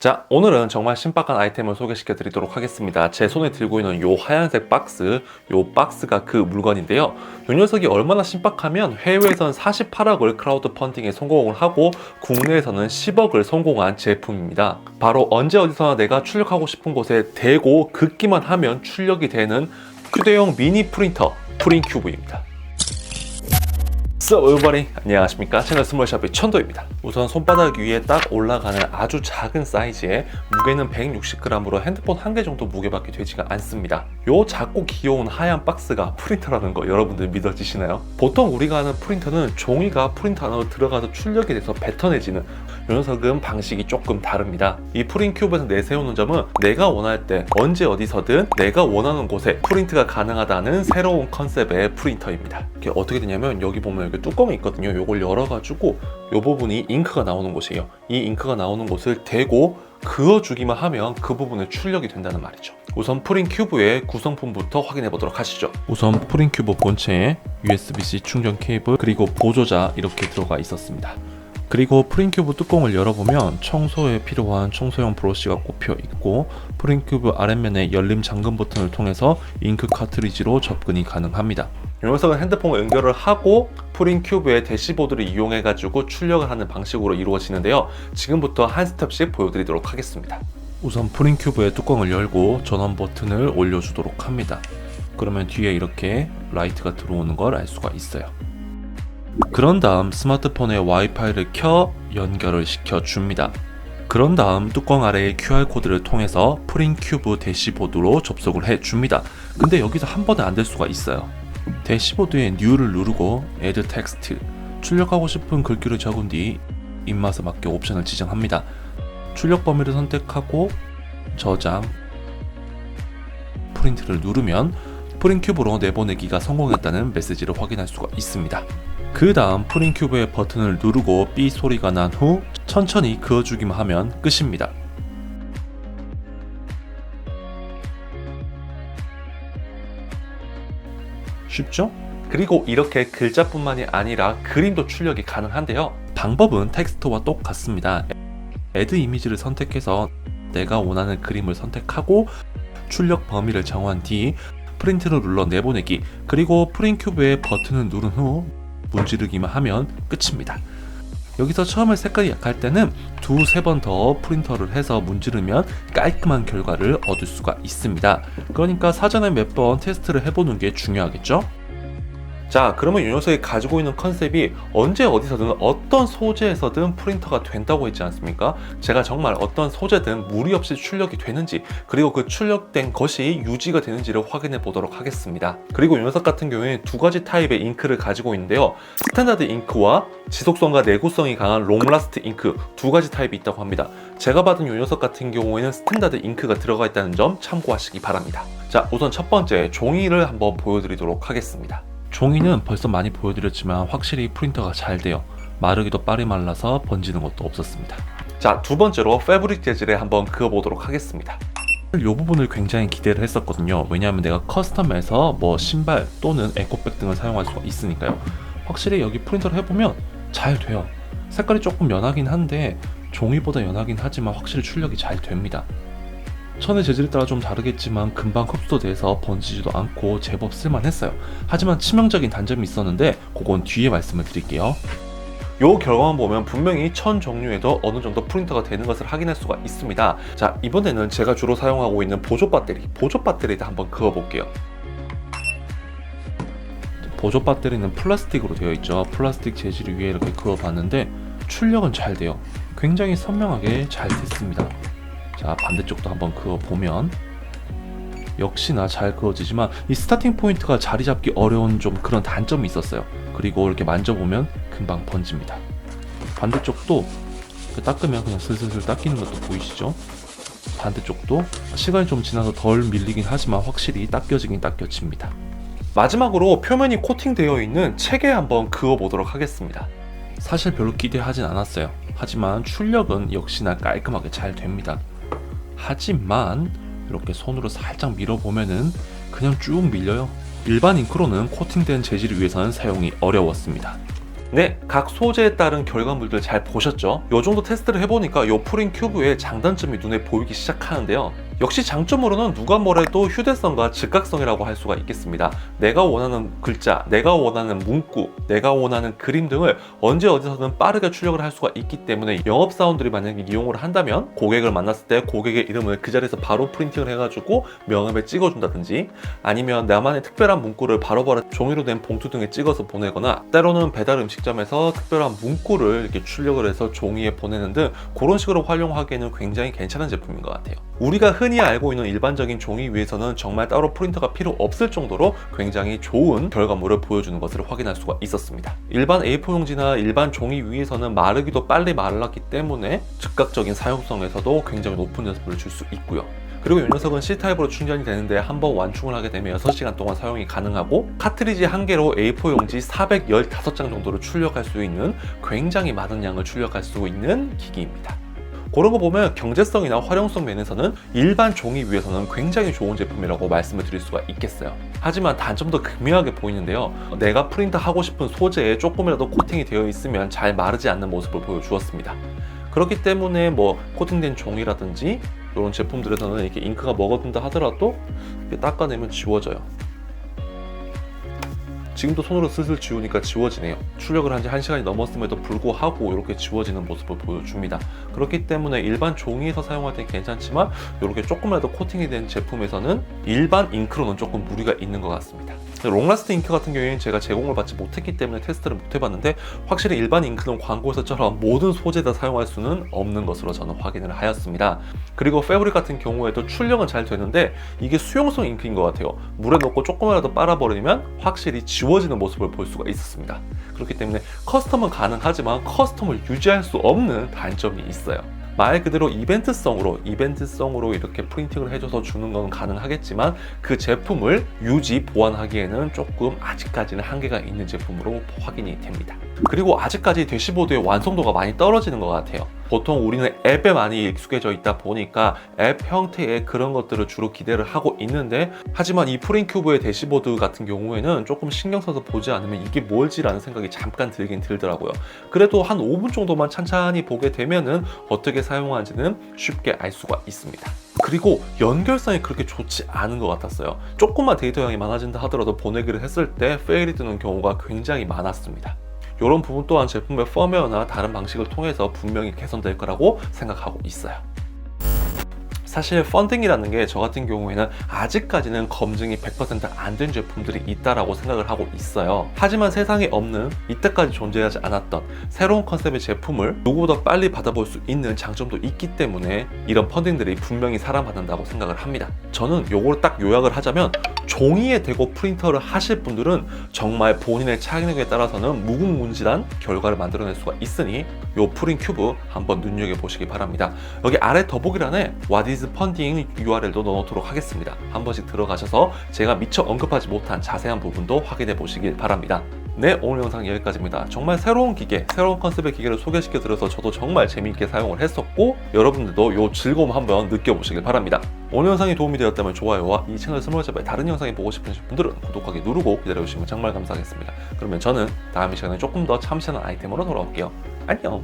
자, 오늘은 정말 신박한 아이템을 소개시켜 드리도록 하겠습니다. 제 손에 들고 있는 요 하얀색 박스, 요 박스가 그 물건인데요. 요 녀석이 얼마나 신박하면 해외에서는 48억을 크라우드 펀딩에 성공을 하고 국내에서는 10억을 성공한 제품입니다. 바로 언제 어디서나 내가 출력하고 싶은 곳에 대고 긋기만 하면 출력이 되는 휴대용 미니 프린터 프린큐브입니다. Sup everybody, 안녕하십니까. 채널 스몰샵의 천도입니다. 우선 손바닥 위에 딱 올라가는 아주 작은 사이즈에 무게는 160g으로 핸드폰 한 개 정도 무게밖에 되지가 않습니다. 요 작고 귀여운 하얀 박스가 프린터라는 거 여러분들 믿어지시나요? 보통 우리가 하는 프린터는 종이가 프린터 안으로 들어가서 출력이 돼서 뱉어내지는, 요 녀석은 방식이 조금 다릅니다. 이 프린큐브에서 내세우는 점은 내가 원할 때 언제 어디서든 내가 원하는 곳에 프린트가 가능하다는 새로운 컨셉의 프린터입니다. 이게 어떻게 되냐면 여기 보면 이렇게 뚜껑이 있거든요. 요걸 열어가지고 요 부분이 잉크가 나오는 곳이에요. 이 잉크가 나오는 곳을 대고 그어주기만 하면 그 부분에 출력이 된다는 말이죠. 우선 프린큐브의 구성품부터 확인해 보도록 하시죠. 우선 프린큐브 본체에 USB-C 충전 케이블 그리고 보조자 이렇게 들어가 있었습니다. 그리고 프린큐브 뚜껑을 열어보면 청소에 필요한 청소용 브러쉬가 꼽혀 있고, 프린큐브 아랫면에 열림 잠금 버튼을 통해서 잉크 카트리지로 접근이 가능합니다. 이 녀석은 핸드폰과 연결을 하고 프린큐브의 대시보드를 이용해가지고 출력을 하는 방식으로 이루어지는데요. 지금부터 한 스텝씩 보여드리도록 하겠습니다. 우선 프린큐브의 뚜껑을 열고 전원 버튼을 올려주도록 합니다. 그러면 뒤에 이렇게 라이트가 들어오는 걸 알 수가 있어요. 그런 다음 스마트폰에 와이파이를 켜 연결을 시켜줍니다. 그런 다음 뚜껑 아래의 QR코드를 통해서 프린큐브 대시보드로 접속을 해줍니다. 근데 여기서 한 번에 안 될 수가 있어요. 대시보드에 New를 누르고 Add Text, 출력하고 싶은 글귀를 적은 뒤 입맛에 맞게 옵션을 지정합니다. 출력 범위를 선택하고 저장, 프린트를 누르면 프린큐브로 내보내기가 성공했다는 메시지를 확인할 수가 있습니다. 그 다음 프린큐브의 버튼을 누르고 삐 소리가 난 후 천천히 그어주기만 하면 끝입니다. 쉽죠? 그리고 이렇게 글자뿐만이 아니라 그림도 출력이 가능한데요. 방법은 텍스트와 똑같습니다. Add 이미지를 선택해서 내가 원하는 그림을 선택하고 출력 범위를 정한 뒤 프린트를 눌러 내보내기, 그리고 프린큐브의 버튼을 누른 후 문지르기만 하면 끝입니다. 여기서 처음에 색깔이 약할 때는 두세 번 더 프린터를 해서 문지르면 깔끔한 결과를 얻을 수가 있습니다. 그러니까 사전에 몇 번 테스트를 해보는 게 중요하겠죠? 자, 그러면 이 녀석이 가지고 있는 컨셉이 언제 어디서든 어떤 소재에서든 프린터가 된다고 했지 않습니까? 제가 정말 어떤 소재든 무리 없이 출력이 되는지, 그리고 그 출력된 것이 유지가 되는지를 확인해 보도록 하겠습니다. 그리고 이 녀석 같은 경우에 두 가지 타입의 잉크를 가지고 있는데요. 스탠다드 잉크와 지속성과 내구성이 강한 롱라스트 잉크 두 가지 타입이 있다고 합니다. 제가 받은 이 녀석 같은 경우에는 스탠다드 잉크가 들어가 있다는 점 참고하시기 바랍니다. 자, 우선 첫 번째 종이를 한번 보여드리도록 하겠습니다. 종이는 벌써 많이 보여드렸지만 확실히 프린터가 잘 돼요. 마르기도 빠르게 말라서 번지는 것도 없었습니다. 자, 두 번째로 패브릭 재질에 한번 그어보도록 하겠습니다. 이 부분을 굉장히 기대를 했었거든요. 왜냐하면 내가 커스텀해서 뭐 신발 또는 에코백 등을 사용할 수가 있으니까요. 확실히 여기 프린터를 해보면 잘 돼요. 색깔이 조금 연하긴 한데 종이보다 연하긴 하지만 확실히 출력이 잘 됩니다. 천의 재질에 따라 좀 다르겠지만 금방 흡수도 돼서 번지지도 않고 제법 쓸만했어요. 하지만 치명적인 단점이 있었는데 그건 뒤에 말씀을 드릴게요. 요 결과만 보면 분명히 천 종류에도 어느 정도 프린터가 되는 것을 확인할 수가 있습니다. 자, 이번에는 제가 주로 사용하고 있는 보조 배터리도 한번 그어볼게요. 보조 배터리는 플라스틱으로 되어 있죠. 플라스틱 재질 위에 이렇게 그어봤는데 출력은 잘 돼요. 굉장히 선명하게 잘 됐습니다. 자, 반대쪽도 한번 그어보면 역시나 잘 그어지지만 이 스타팅 포인트가 자리 잡기 어려운 좀 그런 단점이 있었어요. 그리고 이렇게 만져보면 금방 번집니다. 반대쪽도 닦으면 그냥 슬슬슬 닦이는 것도 보이시죠? 반대쪽도 시간이 좀 지나서 덜 밀리긴 하지만 확실히 닦여지긴 닦여집니다. 마지막으로 표면이 코팅되어 있는 책에 한번 그어보도록 하겠습니다. 사실 별로 기대하진 않았어요. 하지만 출력은 역시나 깔끔하게 잘 됩니다. 하지만 이렇게 손으로 살짝 밀어보면은 그냥 쭉 밀려요. 일반 잉크로는 코팅된 재질을 위해서는 사용이 어려웠습니다. 네, 각 소재에 따른 결과물들 잘 보셨죠? 이 정도 테스트를 해보니까 이 프린 큐브의 장단점이 눈에 보이기 시작하는데요. 역시 장점으로는 누가 뭐래도 휴대성과 즉각성이라고 할 수가 있겠습니다. 내가 원하는 글자, 내가 원하는 문구, 내가 원하는 그림 등을 언제 어디서든 빠르게 출력을 할 수가 있기 때문에 영업사원들이 만약에 이용을 한다면 고객을 만났을 때 고객의 이름을 그 자리에서 바로 프린팅을 해가지고 명함에 찍어준다든지, 아니면 나만의 특별한 문구를 바로바로 종이로 된 봉투 등에 찍어서 보내거나, 때로는 배달 음식점에서 특별한 문구를 이렇게 출력을 해서 종이에 보내는 등 그런 식으로 활용하기에는 굉장히 괜찮은 제품인 것 같아요. 우리가 흔히 알고 있는 일반적인 종이 위에서는 정말 따로 프린터가 필요 없을 정도로 굉장히 좋은 결과물을 보여주는 것을 확인할 수가 있었습니다. 일반 A4 용지나 일반 종이 위에서는 마르기도 빨리 말랐기 때문에 즉각적인 사용성에서도 굉장히 높은 연습을 줄 수 있고요. 그리고 이 녀석은 C타입으로 충전이 되는데 한번 완충을 하게 되면 6시간 동안 사용이 가능하고, 카트리지 한 개로 A4 용지 415장 정도를 출력할 수 있는 굉장히 많은 양을 출력할 수 있는 기기입니다. 그런 거 보면 경제성이나 활용성 면에서는 일반 종이 위에서는 굉장히 좋은 제품이라고 말씀을 드릴 수가 있겠어요. 하지만 단점도 극명하게 보이는데요. 내가 프린트 하고 싶은 소재에 조금이라도 코팅이 되어 있으면 잘 마르지 않는 모습을 보여주었습니다. 그렇기 때문에 뭐 코팅된 종이라든지 이런 제품들에서는 이렇게 잉크가 먹어든다 하더라도 이렇게 닦아내면 지워져요. 지금도 손으로 슬슬 지우니까 지워지네요. 출력을 한 지 1시간이 넘었음에도 불구하고 이렇게 지워지는 모습을 보여줍니다. 그렇기 때문에 일반 종이에서 사용할 때 괜찮지만 이렇게 조금이라도 코팅이 된 제품에서는 일반 잉크로는 조금 무리가 있는 것 같습니다. 롱라스트 잉크 같은 경우에는 제가 제공을 받지 못했기 때문에 테스트를 못 해봤는데, 확실히 일반 잉크는 광고에서처럼 모든 소재에다 사용할 수는 없는 것으로 저는 확인을 하였습니다. 그리고 패브릭 같은 경우에도 출력은 잘 되는데 이게 수용성 잉크인 것 같아요. 물에 넣고 조금이라도 빨아버리면 확실히 지워지는 모습을 볼 수가 있었습니다. 그렇기 때문에 커스텀은 가능하지만 커스텀을 유지할 수 없는 단점이 있어요. 말 그대로 이벤트성으로 이렇게 프린팅을 해줘서 주는 건 가능하겠지만 그 제품을 유지, 보완하기에는 조금 아직까지는 한계가 있는 제품으로 확인이 됩니다. 그리고 아직까지 대시보드의 완성도가 많이 떨어지는 것 같아요. 보통 우리는 앱에 많이 익숙해져 있다 보니까 앱 형태의 그런 것들을 주로 기대를 하고 있는데, 하지만 이 프린큐브의 대시보드 같은 경우에는 조금 신경 써서 보지 않으면 이게 뭘지라는 생각이 잠깐 들긴 들더라고요. 그래도 한 5분 정도만 찬찬히 보게 되면은 어떻게 사용하는지는 쉽게 알 수가 있습니다. 그리고 연결성이 그렇게 좋지 않은 것 같았어요. 조금만 데이터량이 많아진다 하더라도 보내기를 했을 때 페일이 뜨는 경우가 굉장히 많았습니다. 이런 부분 또한 제품의 펌웨어나 다른 방식을 통해서 분명히 개선될 거라고 생각하고 있어요. 사실 펀딩이라는 게 저 같은 경우에는 아직까지는 검증이 100% 안 된 제품들이 있다라고 생각을 하고 있어요. 하지만 세상에 없는, 이때까지 존재하지 않았던 새로운 컨셉의 제품을 누구보다 빨리 받아볼 수 있는 장점도 있기 때문에 이런 펀딩들이 분명히 사랑받는다고 생각을 합니다. 저는 요걸 딱 요약을 하자면, 종이에 대고 프린터를 하실 분들은 정말 본인의 창의력에 따라서는 무궁무진한 결과를 만들어낼 수가 있으니 요 프린 큐브 한번 눈여겨보시기 바랍니다. 여기 아래 더보기란에 What is Funding URL도 넣어놓도록 하겠습니다. 한 번씩 들어가셔서 제가 미처 언급하지 못한 자세한 부분도 확인해 보시길 바랍니다. 네, 오늘 영상 여기까지입니다. 정말 새로운 기계, 새로운 컨셉의 기계를 소개시켜 드려서 저도 정말 재미있게 사용을 했었고, 여러분들도 이 즐거움 한번 느껴보시길 바랍니다. 오늘 영상이 도움이 되었다면 좋아요와 이 채널 스몰잡의 다른 영상이 보고 싶으신 분들은 구독하기 누르고 기다려주시면 정말 감사하겠습니다. 그러면 저는 다음 시간에 조금 더 참신한 아이템으로 돌아올게요. 안녕.